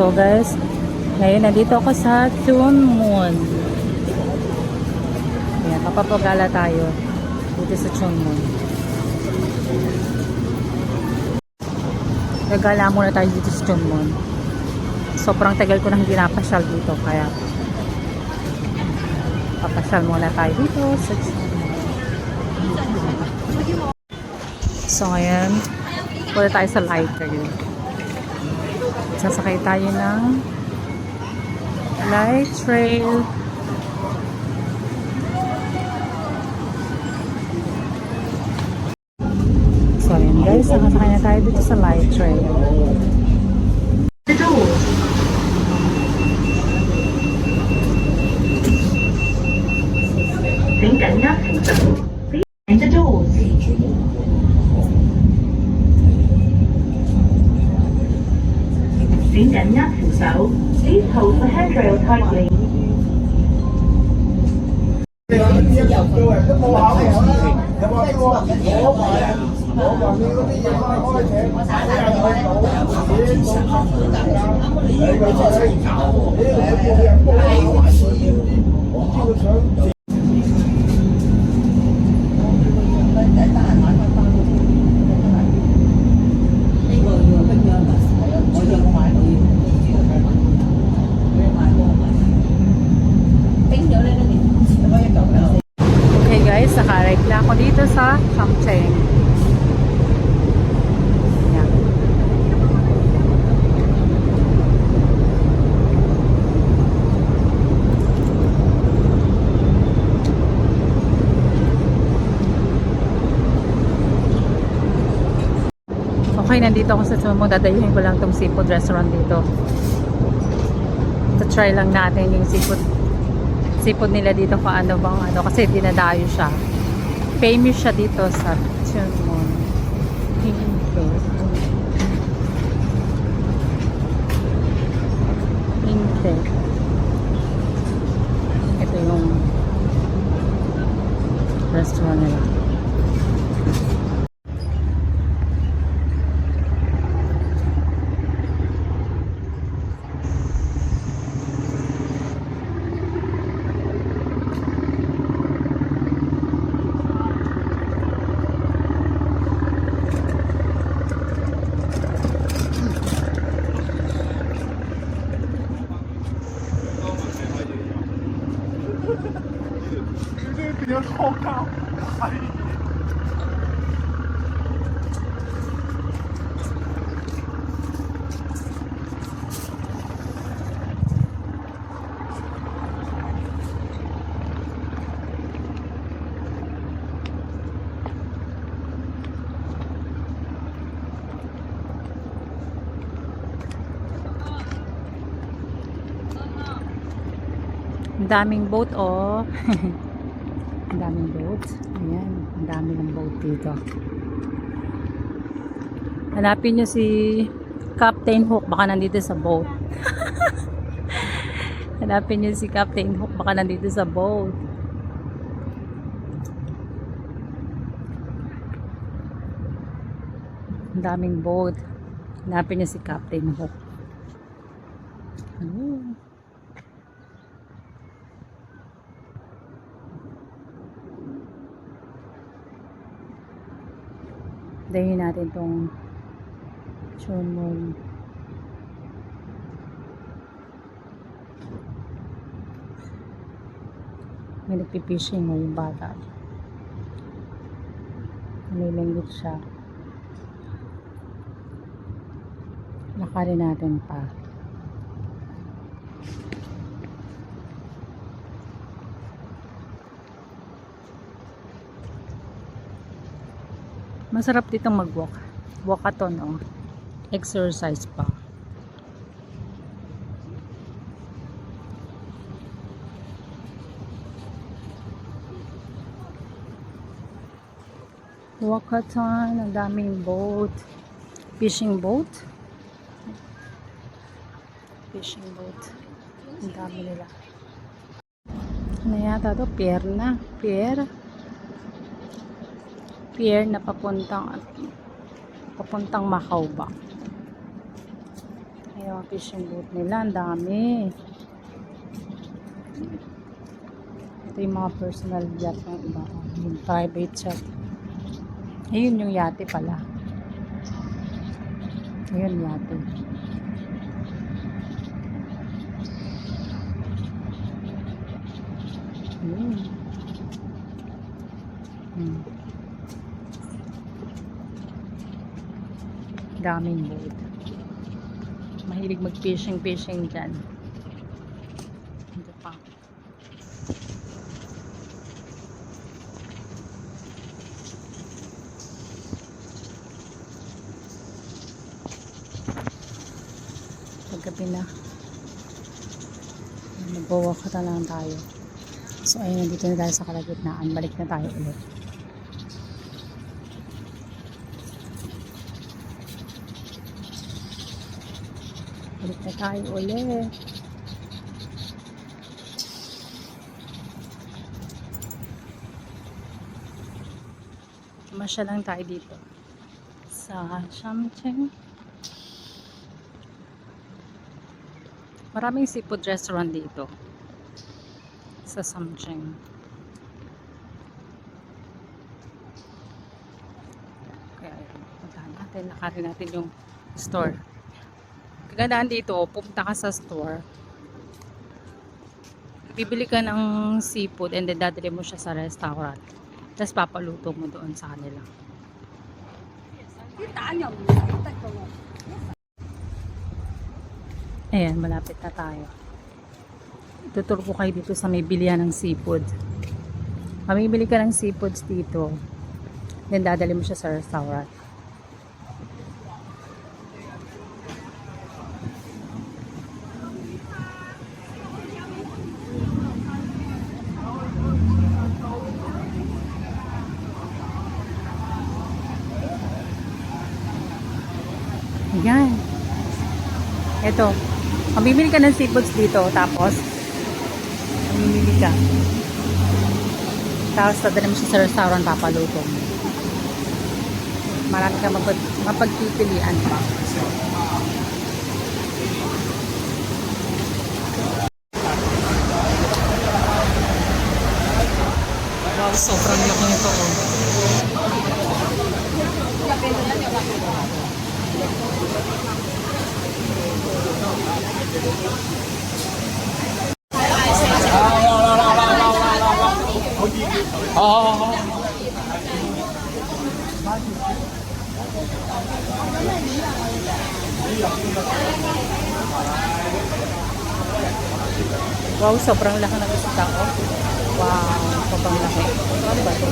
So guys, ngayon nandito ako sa Chunmun. Ayan, papapagala tayo dito sa Chunmun. Gagala muna tayo dito sa Chunmun. Sobrang tagal ko nang hindi napasyal dito, kaya papasyal muna tayo dito sa Chunmun. So ngayon, punta tayo sa light trail. Sasakay tayo ng light trail. So ayan guys, sasakay na tayo dito sa light trail.請緊握扶手，and the doors。請緊握扶手，please hold the handrail tightly。Okay guys, nakarek na ako dito sa Chongqing. Ayan. Okay, nandito ako sa Chunmun. Dadayuhin ko lang tong seafood restaurant dito. Try lang natin yung seafood nila dito kung ano bang ano, kasi dinadayo siya. Famous siya dito sa Chunmun. Hinte. Ito yung restaurant nila. Ang daming boat, oh. Ang daming boat. Ayan, ang dami ng boat dito. Hanapin nyo si Captain Hook, baka nandito sa boat. Hanapin nyo si Captain Hook, baka nandito sa boat. Ang daming boat. Hanapin nyo si Captain Hook. Dahin natin tong Chunmun. May nagpipishing mo yung bata. Nilingit siya. Lakarin natin pa. Masarap ditong mag-walk. Walkathon, oh. Exercise pa. Walkathon, ang daming boat. Fishing boat. Fishing boat. Ang dami nila. Ano yata to? Pier na. Pier. Pier na papuntang Macau ba? Yung fishing boat nila, ang dami. Ito yung mga personal yacht ng iba. Yung private yacht. Ayun yung yate pala. Ayun yate. Ayun. Daming boat. Mahilig mag-fishing dyan. Ito pa. Paggabi na. Mag-walk na lang tayo. So ayun, nandito na tayo sa kalagitnaan. Balik na tayo ulit. Balik na tayo ulit. Masya lang tayo dito sa Shamcheng. Maraming seafood restaurant dito sa Shamcheng. Kaya ayun, puntahan natin, lakarin natin yung store. Kagandaan dito, pupunta ka sa store, bibili ka ng seafood and then dadali mo siya sa restaurant, tapos papaluto mo doon sa kanila. Ayan, malapit na tayo. Tuturo ko kayo dito sa may bilihan ng seafood. Mamimili ka ng seafoods dito, then dadali mo siya sa restaurant. Ayan. Ito. Mamimili ka ng seafoods dito. Tapos, mamimili ka. Tapos, dadali mo siya sa restaurant, papaluto mo. Marami ka mapagpipilian pa. Wow, sobrang laki nito. Wow, sobrang laki ng isda ko. Wow, sobrang laki. Ano ba ito?